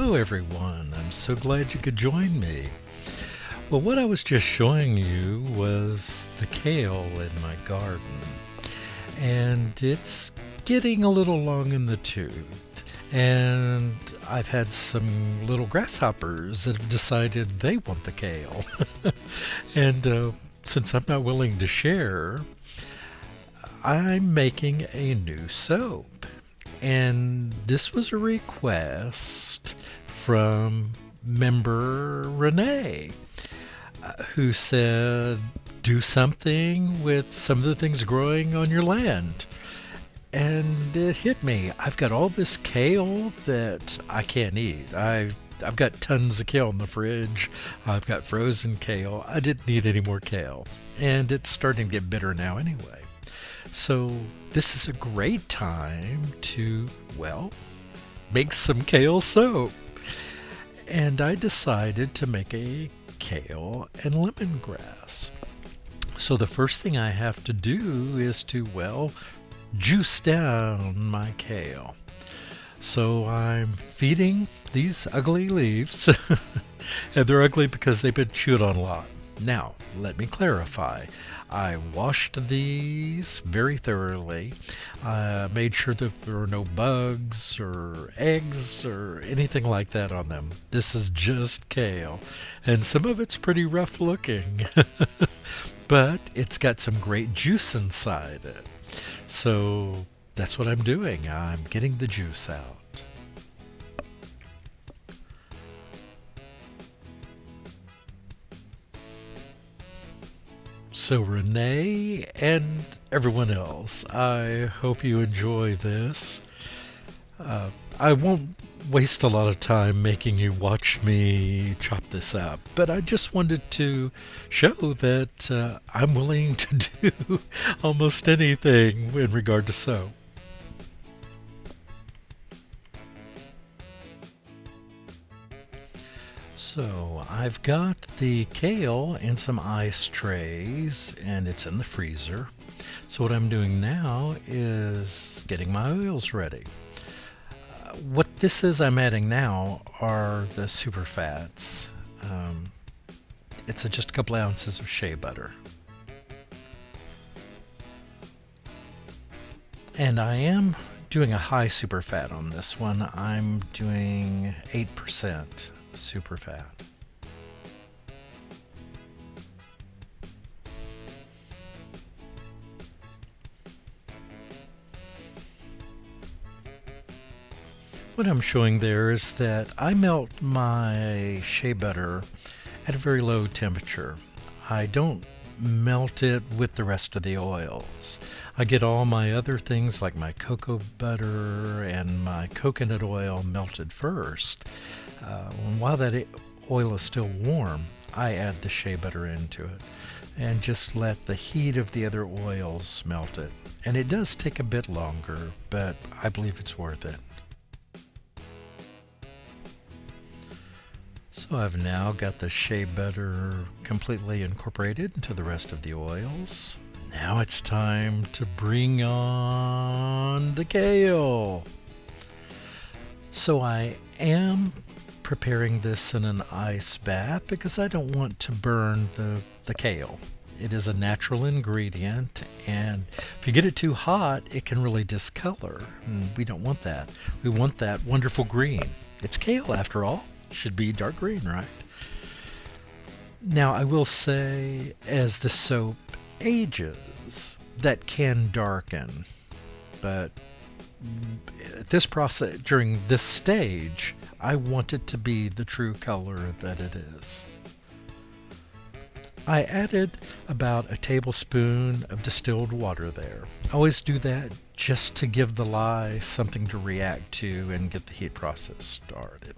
Hello everyone, I'm so glad you could join me. Well, what I was just showing you was the kale in my garden, and it's getting a little long in the tooth, and I've had some little grasshoppers that have decided they want the kale. And since I'm not willing to share, I'm making a new soap. And this was a request from member Renee, who said, do something with some of the things growing on your land. And it hit me. I've got all this kale that I can't eat. I've got tons of kale in the fridge. I've got frozen kale. I didn't need any more kale. And it's starting to get bitter now anyway. So this is a great time to, well, make some kale soap. And I decided to make a kale and lemongrass. So the first thing I have to do is to, well, juice down my kale. So I'm feeding these ugly leaves, and they're ugly because they've been chewed on a lot. Now, let me clarify. I washed these very thoroughly. I made sure that there were no bugs or eggs or anything like that on them. This is just kale, and some of it's pretty rough looking, but it's got some great juice inside it. So that's what I'm doing. I'm getting the juice out. So Renee and everyone else, I hope you enjoy this. I won't waste a lot of time making you watch me chop this up, but I just wanted to show that I'm willing to do almost anything in regard to soap. So I've got the kale in some ice trays, and it's in the freezer. So what I'm doing now is getting my oils ready. What this is I'm adding now are the super fats. It's just a couple ounces of shea butter. And I am doing a high super fat on this one. I'm doing 8% super fat. What I'm showing there is that I melt my shea butter at a very low temperature. I don't melt it with the rest of the oils. I get all my other things like my cocoa butter and my coconut oil melted first. While that oil is still warm, I add the shea butter into it and just let the heat of the other oils melt it. And it does take a bit longer, but I believe it's worth it. So I've now got the shea butter completely incorporated into the rest of the oils. Now it's time to bring on the kale. So I am preparing this in an ice bath because I don't want to burn the kale. It is a natural ingredient, and if you get it too hot, it can really discolor, and we don't want that. We want that wonderful green. It's kale after all. It should be dark green, right? Now I will say, as the soap ages, that can darken, but at this process, during this stage, I want it to be the true color that it is. I added about a tablespoon of distilled water there. I always do that just to give the lye something to react to and get the heat process started.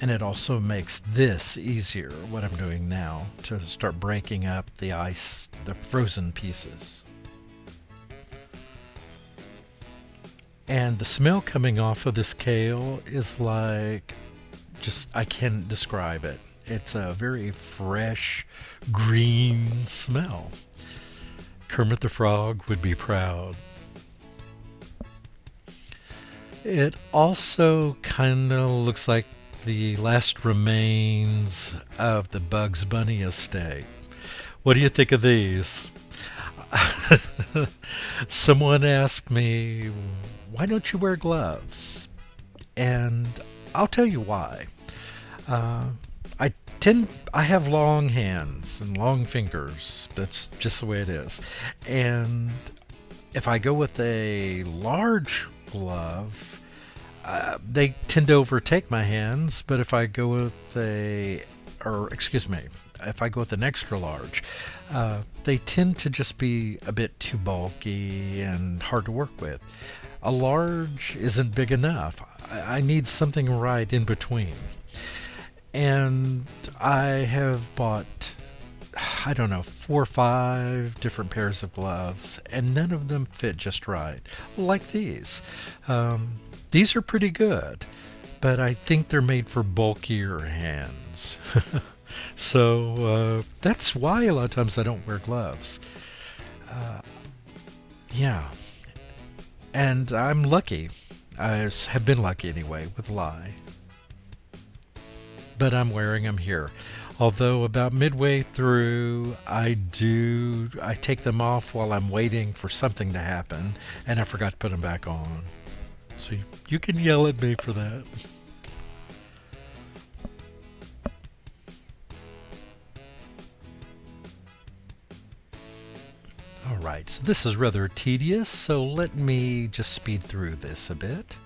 And it also makes this easier, what I'm doing now, to start breaking up the ice, the frozen pieces. And the smell coming off of this kale is like, I can't describe it. It's a very fresh, green smell. Kermit the Frog would be proud. It also kind of looks like the last remains of the Bugs Bunny estate. What do you think of these? Someone asked me, why don't you wear gloves? And I'll tell you why. Uh, I have long hands and long fingers. That's just the way it is. And if I go with a large glove, they tend to overtake my hands. But if I go with if I go with an extra large, they tend to just be a bit too bulky and hard to work with. A large isn't big enough. I need something right in between. And I have bought, I don't know, 4 or 5 different pairs of gloves, and none of them fit just right. Like these. These are pretty good, but I think they're made for bulkier hands. So that's why a lot of times I don't wear gloves. Yeah. And I'm lucky. I have been lucky anyway with lye. But I'm wearing them here. Although about midway through, I take them off while I'm waiting for something to happen, and I forgot to put them back on. So you can yell at me for that. All right, so this is rather tedious, so let me just speed through this a bit.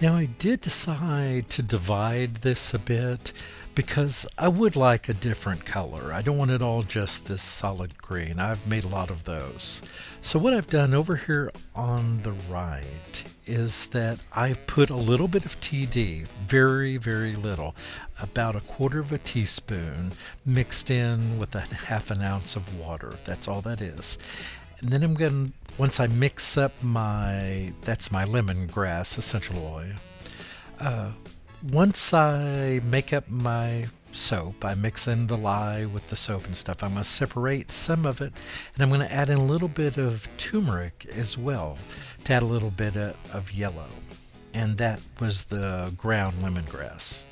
Now I did decide to divide this a bit because I would like a different color. I don't want it all just this solid green. I've made a lot of those. So what I've done over here on the right is that I've put a little bit of TD, very, very little, about 1/4 teaspoon mixed in with 1/2 ounce of water. That's all that is. And then I'm going to, once I mix up that's my lemongrass essential oil. Once I make up my soap, I mix in the lye with the soap and stuff. I'm going to separate some of it, and I'm going to add in a little bit of turmeric as well to add a little bit of yellow. And that was the ground lemongrass.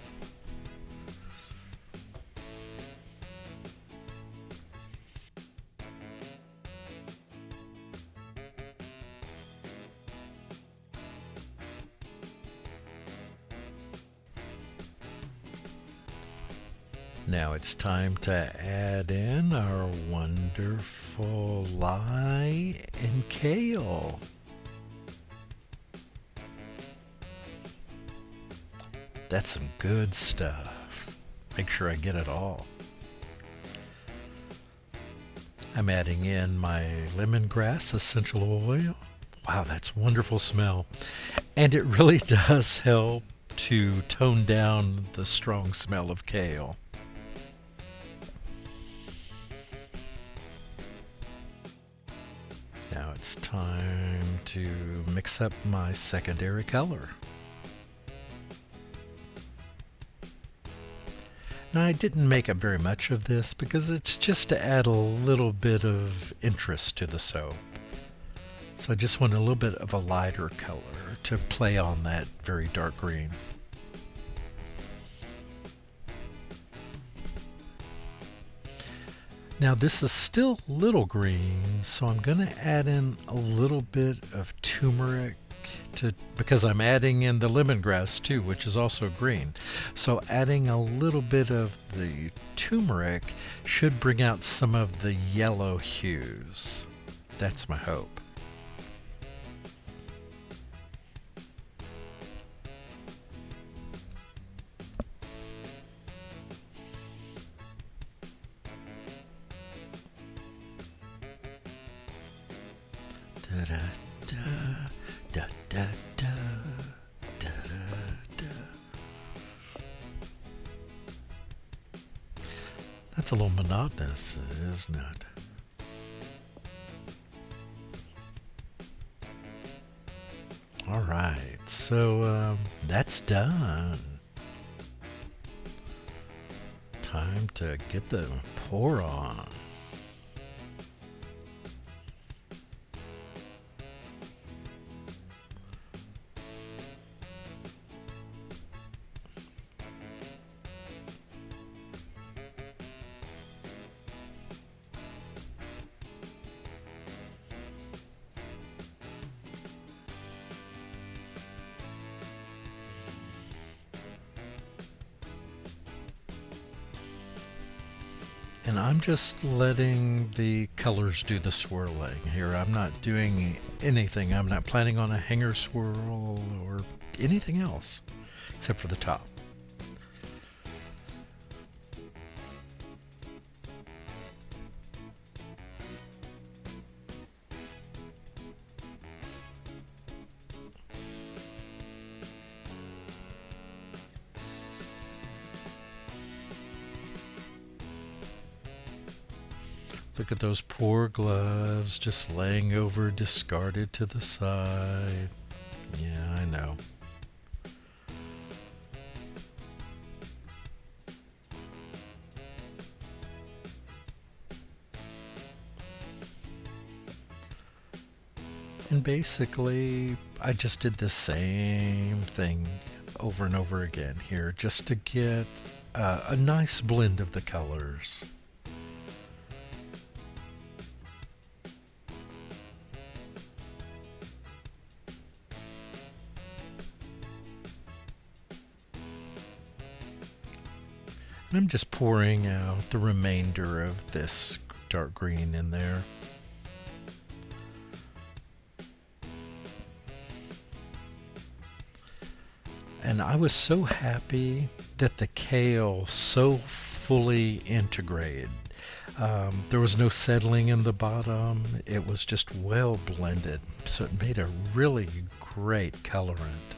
Now it's time to add in our wonderful lye and kale. That's some good stuff. Make sure I get it all. I'm adding in my lemongrass essential oil. Wow, that's wonderful smell. And it really does help to tone down the strong smell of kale. Now it's time to mix up my secondary color. Now I didn't make up very much of this because it's just to add a little bit of interest to the soap. So I just want a little bit of a lighter color to play on that very dark green. Now this is still little green, so I'm going to add in a little bit of turmeric because I'm adding in the lemongrass too, which is also green. So adding a little bit of the turmeric should bring out some of the yellow hues. That's my hope. Da da da da da da da da. That's a little monotonous, isn't it? All right, so that's done. Time to get the pour on. And I'm just letting the colors do the swirling here. I'm not doing anything. I'm not planning on a hanger swirl or anything else except for the top. Look at those poor gloves just laying over, discarded to the side. Yeah, I know. And basically, I just did the same thing over and over again here just to get a nice blend of the colors. And I'm just pouring out the remainder of this dark green in there. And I was so happy that the kale so fully integrated. There was no settling in the bottom. It was just well blended. So it made a really great colorant.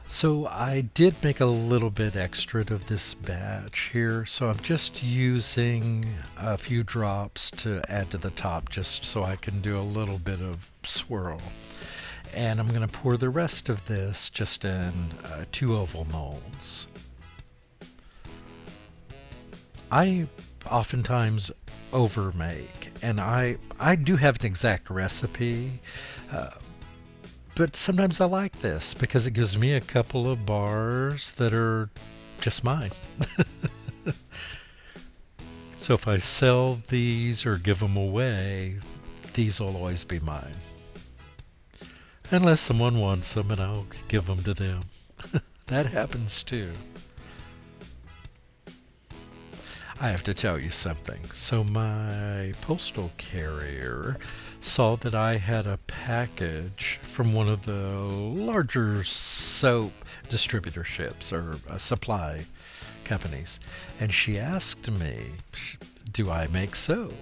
So I did make a little bit extra of this batch here, so I'm just using a few drops to add to the top just so I can do a little bit of swirl. And I'm going to pour the rest of this just in 2 oval molds. I oftentimes overmake, and I do have an exact recipe. But sometimes I like this because it gives me a couple of bars that are just mine. So if I sell these or give them away, these will always be mine. Unless someone wants them and I'll give them to them. That happens too. I have to tell you something. So my postal carrier saw that I had a package from one of the larger soap distributorships or supply companies, and she asked me, do I make soap?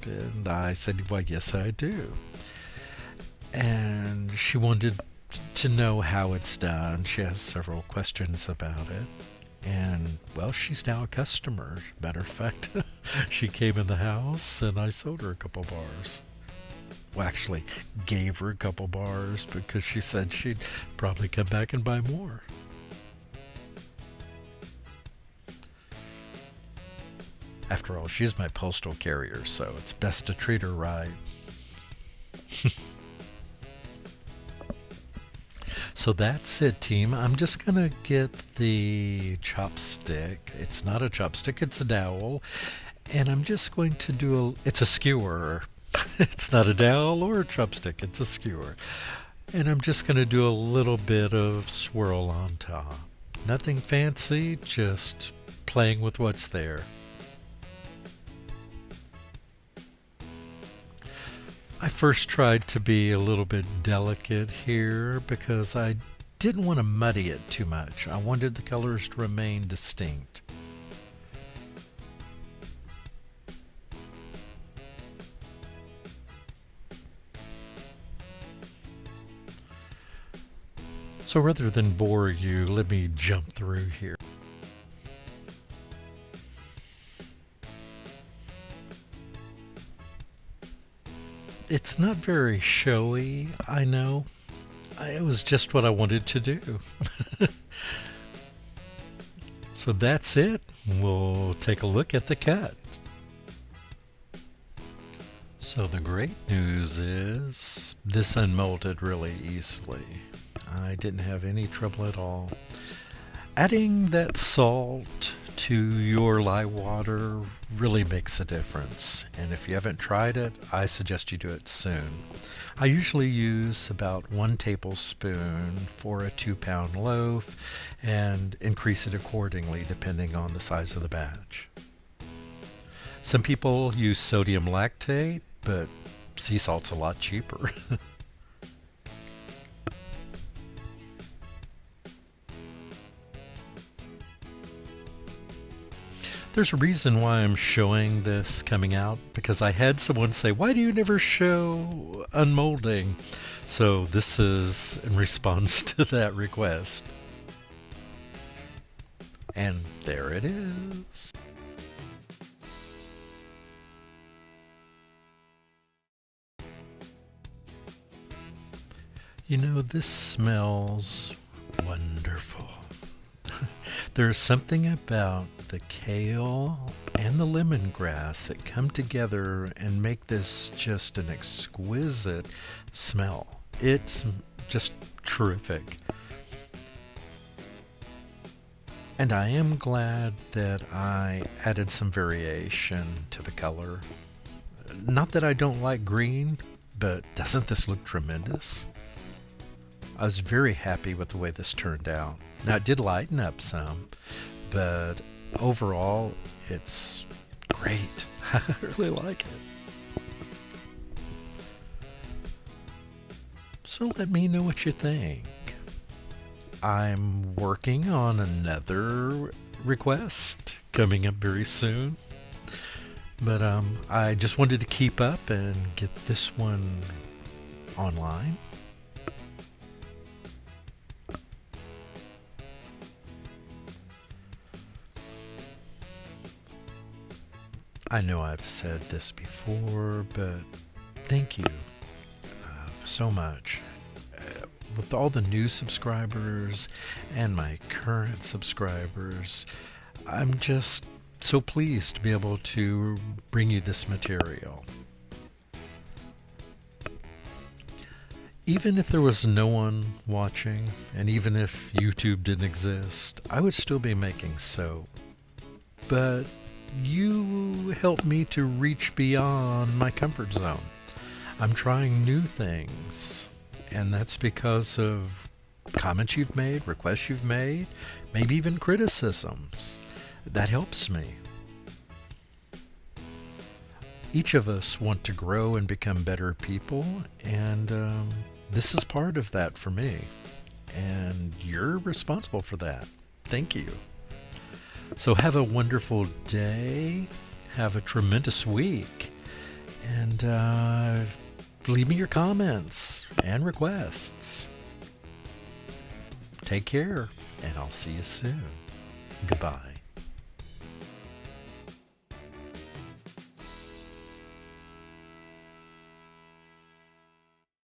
And I said, well, yes, I do. And she wanted to know how it's done. She has several questions about it. And, well, she's now a customer. Matter of fact, she came in the house and I sold her a couple bars. Well, actually, gave her a couple bars because she said she'd probably come back and buy more. After all, she's my postal carrier, so it's best to treat her right. So that's it, team. I'm just going to get the chopstick. It's not a chopstick, it's a dowel. And I'm just going to do it's a skewer. It's not a dowel or a chopstick, it's a skewer. And I'm just going to do a little bit of swirl on top. Nothing fancy, just playing with what's there. I first tried to be a little bit delicate here because I didn't want to muddy it too much. I wanted the colors to remain distinct. So rather than bore you, let me jump through here. It's not very showy, I know. It was just what I wanted to do. So that's it. We'll take a look at the cut. So the great news is this unmolded really easily. I didn't have any trouble at all. Adding that salt to your lye water really makes a difference. And if you haven't tried it, I suggest you do it soon. I usually use about 1 tablespoon for a 2-pound loaf and increase it accordingly depending on the size of the batch. Some people use sodium lactate, but sea salt's a lot cheaper. There's a reason why I'm showing this coming out, because I had someone say, why do you never show unmolding? So this is in response to that request. And there it is. You know, this smells wonderful. There's something about the kale and the lemongrass that come together and make this just an exquisite smell. It's just terrific. And I am glad that I added some variation to the color. Not that I don't like green, but doesn't this look tremendous? I was very happy with the way this turned out. Now, it did lighten up some, but overall, it's great. I really like it. So let me know what you think. I'm working on another request coming up very soon. But I just wanted to keep up and get this one online. I know I've said this before, but thank you so much. With all the new subscribers and my current subscribers, I'm just so pleased to be able to bring you this material. Even if there was no one watching, and even if YouTube didn't exist, I would still be making soap. But you help me to reach beyond my comfort zone. I'm trying new things, and that's because of comments you've made, requests you've made, maybe even criticisms. That helps me. Each of us want to grow and become better people, and this is part of that for me. And you're responsible for that. Thank you. So have a wonderful day. Have a tremendous week. And leave me your comments and requests. Take care, and I'll see you soon. Goodbye.